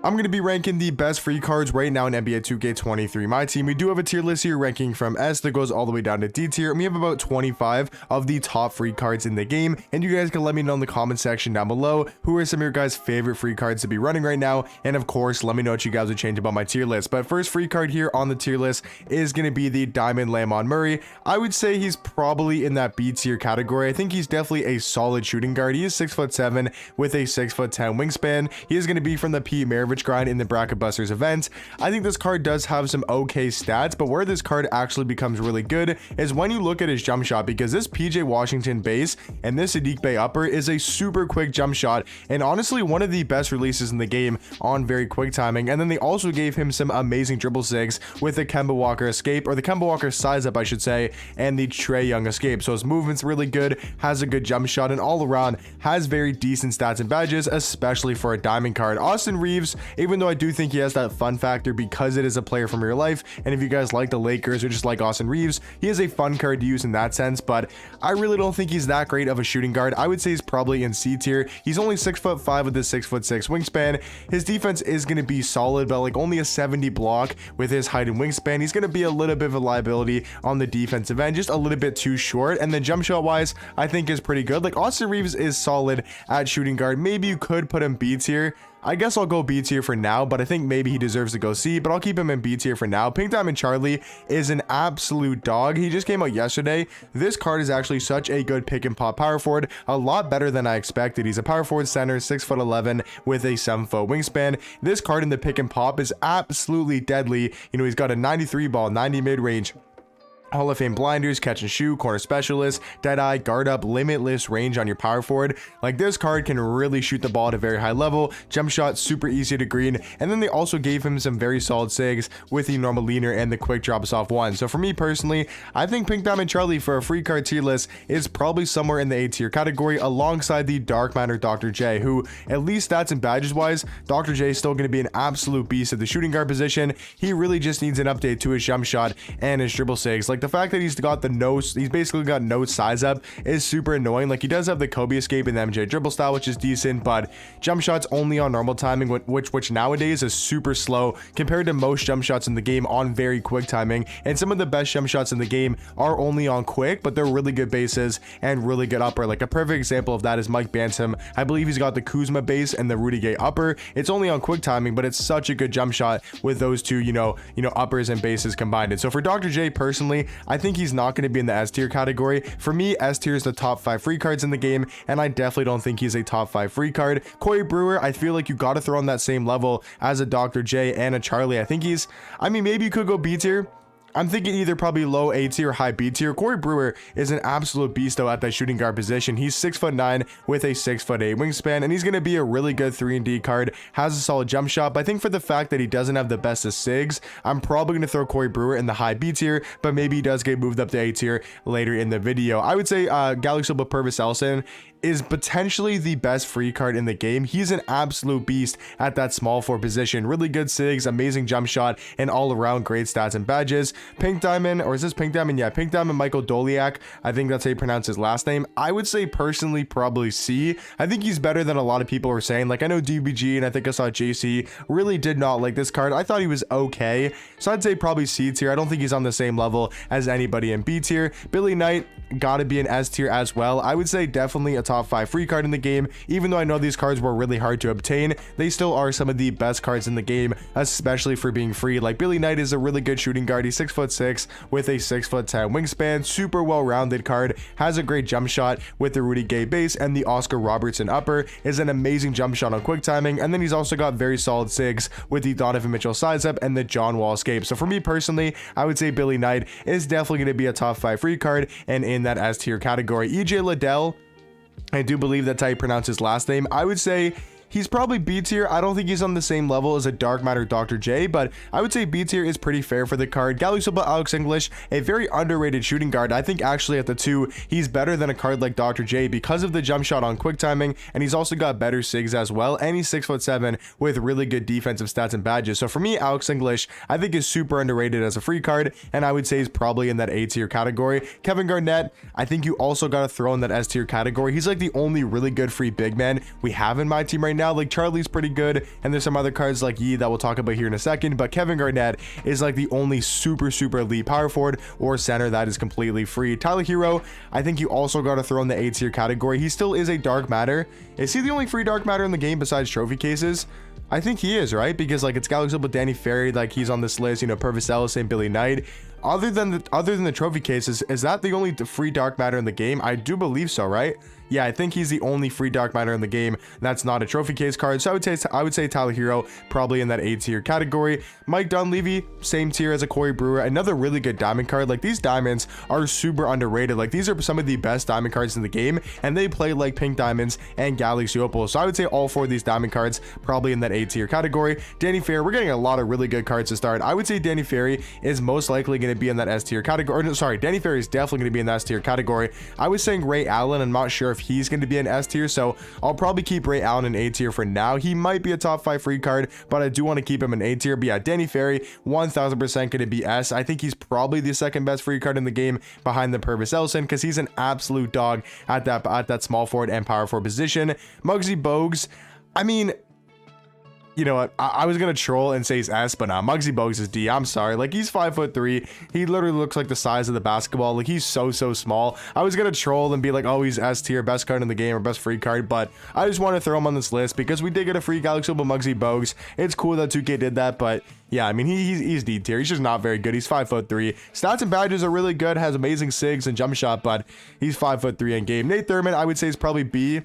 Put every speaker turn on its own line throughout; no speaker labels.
I'm going to be ranking the best free cards right now in NBA 2K23. My team, we do have a tier list here ranking from S that goes all the way down to D tier, and we have about 25 of the top free cards in the game, and you guys can let me know in the comment section down below who are some of your guys' favorite free cards to be running right now, and of course, let me know what you guys would change about my tier list. But first free card here on the tier list is going to be the Diamond Lamont Murray. I would say he's probably in that B tier category. I think he's definitely a solid shooting guard. He is 6'7" with a 6'10" wingspan. He is going to be from the Pete Maravich grind in the Bracket Busters event. I think this card does have some okay stats, but where this card actually becomes really good is when you look at his jump shot, because this PJ Washington base and this Sadiq Bey upper is a super quick jump shot, and honestly one of the best releases in the game on very quick timing. And then they also gave him some amazing dribble sigs with the Kemba Walker escape, or the Kemba Walker size up I should say, and the Trae Young escape. So his movement's really good, has a good jump shot, and all around has very decent stats and badges, especially for a diamond card. Austin Reeves, even though I do think he has that fun factor because it is a player from real life, and if you guys like the Lakers or just like Austin Reeves, he is a fun card to use in that sense, but I really don't think he's that great of a shooting guard. I would say he's probably in C tier. He's only 6'5" with a 6'6" wingspan. His defense is going to be solid, but like only a 70 block with his height and wingspan. He's going to be a little bit of a liability on the defensive end, just a little bit too short. And then jump shot wise, I think is pretty good. Like Austin Reeves is solid at shooting guard. Maybe you could put him B tier. I guess I'll go B tier for now, but I think maybe he deserves to go C, but I'll keep him in B tier for now. Pink Diamond Charlie is an absolute dog. He just came out yesterday. This card is actually such a good pick and pop power forward, a lot better than I expected. He's a power forward center, 6'11" with a 7-foot wingspan. This card in the pick and pop is absolutely deadly. You know, he's got a 93 ball, 90 mid range, Hall of Fame blinders, catch and shoot, corner specialist, dead eye, guard up, limitless range on your power forward. Like this card can really shoot the ball at a very high level. Jump shot, super easy to green. And then they also gave him some very solid sigs with the normal leaner and the quick drops off one. So for me personally, I think Pink Diamond Charlie for a free card tier list is probably somewhere in the A tier category alongside the Dark Matter Dr. J, who at least stats and badges wise, Dr. J is still going to be an absolute beast at the shooting guard position. He really just needs an update to his jump shot and his dribble sigs. Like the fact that he's got the nose, he's basically got no size up is super annoying. Like he does have the Kobe escape in the MJ dribble style, which is decent, but jump shots only on normal timing, which nowadays is super slow compared to most jump shots in the game on very quick timing. And some of the best jump shots in the game are only on quick, but they're really good bases and really good upper. Like a perfect example of that is Mike Bantam. I believe he's got the Kuzma base and the Rudy Gay upper. It's only on quick timing, but it's such a good jump shot with those two, you know, uppers and bases combined. And so for Dr. J personally, I think he's not going to be in the S tier category. For me, S tier is the top 5 free cards in the game, and I definitely don't think he's a top 5 free card. Corey Brewer, I feel like you got to throw on that same level as a Dr. J and a Charlie. I think he's, I mean, maybe you could go B tier. I'm thinking either probably low A tier or high B tier. Corey Brewer is an absolute beast though at that shooting guard position. He's 6'9" with a 6'8" wingspan, and he's going to be a really good 3-and-D card. Has a solid jump shot, but I think for the fact that he doesn't have the best of SIGs, I'm probably going to throw Corey Brewer in the high B tier, but maybe he does get moved up to A tier later in the video. I would say Galaxy Purvis Elson is potentially the best free card in the game. He's an absolute beast at that small forward position. Really good SIGs, amazing jump shot, and all around great stats and badges. Pink Diamond, or is this Pink Diamond? Yeah, Pink Diamond Michael Doliak. I think that's how you pronounce his last name. I would say personally probably C. I think he's better than a lot of people are saying. Like I know DBG and I think I saw JC really did not like this card. I thought he was okay. So I'd say probably C tier. I don't think he's on the same level as anybody in B tier. Billy Knight, gotta be an S tier as well. I would say definitely a top 5 free card in the game. Even though I know these cards were really hard to obtain, they still are some of the best cards in the game, especially for being free. Like Billy Knight is a really good shooting guard. He's 6'6" with a 6'10" wingspan, super well-rounded card, has a great jump shot with the Rudy Gay base, and the Oscar Robertson upper is an amazing jump shot on quick timing. And then he's also got very solid SIGs with the Donovan Mitchell size up and the John Wall escape. So for me personally, I would say Billy Knight is definitely going to be a top 5 free card and in that S tier category. EJ Liddell, I do believe that's how you pronounce his last name. I would say he's probably B tier. I don't think he's on the same level as a Dark Matter Dr. J, but I would say B tier is pretty fair for the card. Galusoba Alex English, a very underrated shooting guard. I think actually at the 2, he's better than a card like Dr. J because of the jump shot on quick timing, and he's also got better SIGs as well, and he's 6'7" with really good defensive stats and badges. So for me, Alex English, I think is super underrated as a free card, and I would say he's probably in that A tier category. Kevin Garnett, I think you also got to throw in that S tier category. He's like the only really good free big man we have in my team right now. now. Like Charlie's pretty good, and there's some other cards like Yi that we'll talk about here in a second, but Kevin Garnett is like the only super elite power forward or center that is completely free. Tyler Hero, I think you also got to throw in the A tier category. He still is a dark matter. Is he the only free dark matter in the game besides trophy cases? I think he is, right? Because like it's Galaxy with Danny Ferry, like he's on this list, you know, Purvis Ellison, Billy Knight. Other than the trophy cases, is that the only free dark matter in the game? I do believe so, right? Yeah, I think he's the only free dark matter in the game that's not a trophy case card. So I would say Tyler Hero probably in that A tier category. Mike Dunleavy, same tier as a Corey Brewer, another really good diamond card. Like these diamonds are super underrated. Like these are some of the best diamond cards in the game, and they play like pink diamonds and Galaxy Opals. So I would say all 4 of these diamond cards probably in that A tier category. Danny Ferry, we're getting a lot of really good cards to start. I would say Danny Ferry is most likely going to be in that S tier category. No, sorry, Danny Ferry is definitely going to be in that S tier category. I was saying Ray Allen. I'm not sure if he's going to be an S tier, so I'll probably keep Ray Allen in A tier for now. He might be a top 5 free card, but I do want to keep him in A tier. But yeah, Danny Ferry 1000% going to be S. I think he's probably the second best free card in the game behind the Purvis Ellison, because he's an absolute dog at that small forward and power forward position. Muggsy Bogues, I mean, you know what, I was gonna troll and say he's S, but nah, Muggsy Bogues is D. I'm sorry. Like he's 5'3". He literally looks like the size of the basketball. Like he's so small. I was gonna troll and be like, oh, he's S tier, best card in the game or best free card, but I just want to throw him on this list because we did get a free Galaxy with Muggsy Bogues. It's cool that 2K did that, but yeah, I mean, he's D tier. He's just not very good. He's 5'3". Stats and badges are really good, has amazing sigs and jump shot, but he's 5'3" in game. Nate Thurman, I would say, is probably B.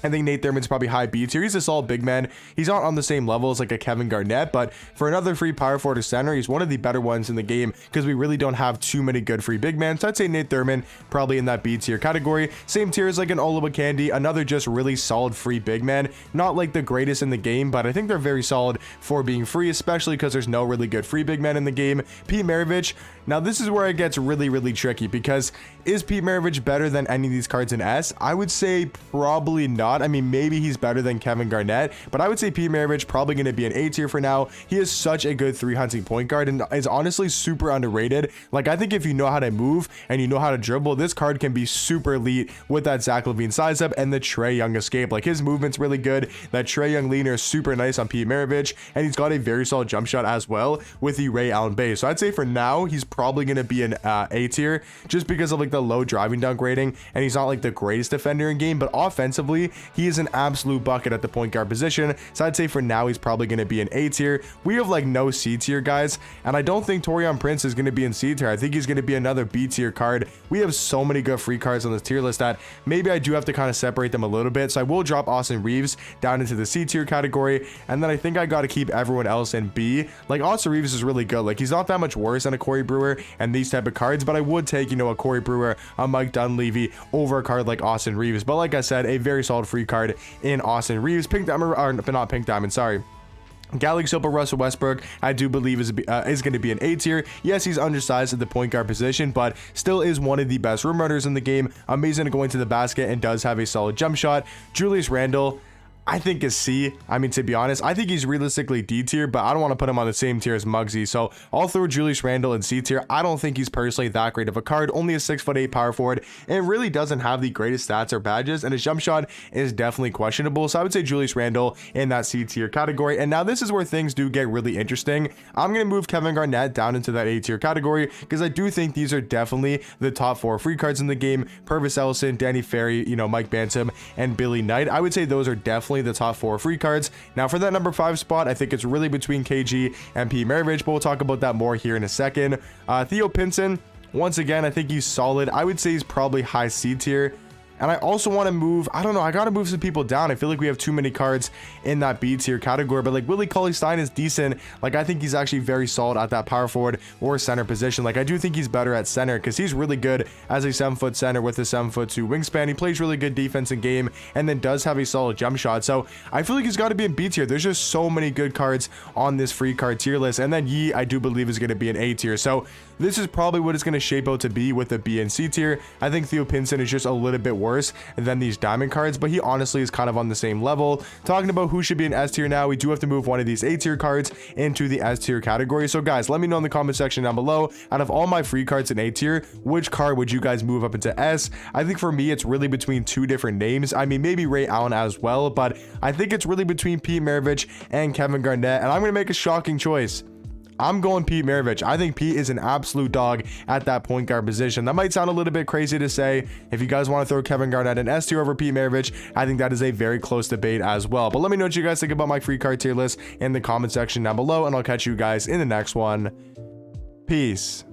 I think Nate Thurman's probably high B tier. He's a solid big man. He's not on the same level as like a Kevin Garnett, but for another free power forward or center, he's one of the better ones in the game because we really don't have too many good free big men. So I'd say Nate Thurman probably in that B tier category. Same tier as like an Oliwa Candy, another just really solid free big man. Not like the greatest in the game, but I think they're very solid for being free, especially because there's no really good free big men in the game. Pete Maravich. Now this is where it gets really tricky, because is Pete Maravich better than any of these cards in S? I would say probably not. I mean, maybe he's better than Kevin Garnett, but I would say Pete Maravich probably going to be an A tier for now. He is such a good 3-hunting point guard and is honestly super underrated. Like I think if you know how to move and you know how to dribble, this card can be super elite with that Zach LaVine size up and the Trae Young escape. Like his movement's really good. That Trae Young leaner is super nice on Pete Maravich, and he's got a very solid jump shot as well with the Ray Allen base. So I'd say for now he's probably going to be an A tier just because of like the low driving dunk rating, and he's not like the greatest defender in game, but offensively he is an absolute bucket at the point guard position. So I'd say for now he's probably going to be an A tier. We have like no C tier guys, and I don't think Torian Prince is going to be in C tier. I think he's going to be another B tier card. We have so many good free cards on this tier list that maybe I do have to kind of separate them a little bit. So I will drop Austin Reeves down into the C tier category, and then I think I got to keep everyone else in B. Like Austin Reeves is really good. Like he's not that much worse than a Corey Brewer and these type of cards, but I would take, you know, a Corey Brewer, a Mike Dunleavy over a card like Austin Reeves. But like I said, a very solid free card in Austin Reeves. Pink Diamond, or not Pink Diamond, sorry. Galaxy Opal Russell Westbrook, I do believe is going to be an A tier. Yes, he's undersized at the point guard position, but still is one of the best rim runners in the game. Amazing at going to the basket and does have a solid jump shot. Julius Randle, I think is C. I mean, to be honest, I think he's realistically D tier, but I don't want to put him on the same tier as Muggsy. So I'll throw Julius Randle in C tier. I don't think he's personally that great of a card. Only a 6'8" power forward, and really doesn't have the greatest stats or badges, and his jump shot is definitely questionable. So I would say Julius Randle in that C tier category. And now this is where things do get really interesting. I'm going to move Kevin Garnett down into that A tier category because I do think these are definitely the top 4 free cards in the game. Purvis Ellison, Danny Ferry, you know, Mike Bantam, and Billy Knight. I would say those are definitely the top 4 free cards. Now for that number 5 spot, I think it's really between KG and P Maravich, but we'll talk about that more here in a second. Theo Pinson, once again, I think he's solid. I would say he's probably high C tier. And I also want to move, I don't know, I got to move some people down. I feel like we have too many cards in that B tier category, but like Willie Cauley-Stein is decent. Like I think he's actually very solid at that power forward or center position. Like I do think he's better at center because he's really good as a 7-foot center with a 7'2" wingspan. He plays really good defense in game and then does have a solid jump shot. So I feel like he's got to be in B tier. There's just so many good cards on this free card tier list. And then Yi, I do believe, is going to be an A tier. So this is probably what it's going to shape out to be with the B and C tier. I think Theo Pinson is just a little bit worse worse than these diamond cards, but he honestly is kind of on the same level. Talking about who should be in S tier now, we do have to move one of these A tier cards into the S tier category. So guys, let me know in the comment section down below, out of all my free cards in A tier, which card would you guys move up into S? I think for me, it's really between two different names. I mean, maybe Ray Allen as well, but I think it's really between Pete Maravich and Kevin Garnett, and I'm going to make a shocking choice. I'm going Pete Maravich. I think Pete is an absolute dog at that point guard position. That might sound a little bit crazy to say. If you guys want to throw Kevin Garnett in S tier over Pete Maravich, I think that is a very close debate as well. But let me know what you guys think about my free card tier list in the comment section down below, and I'll catch you guys in the next one. Peace.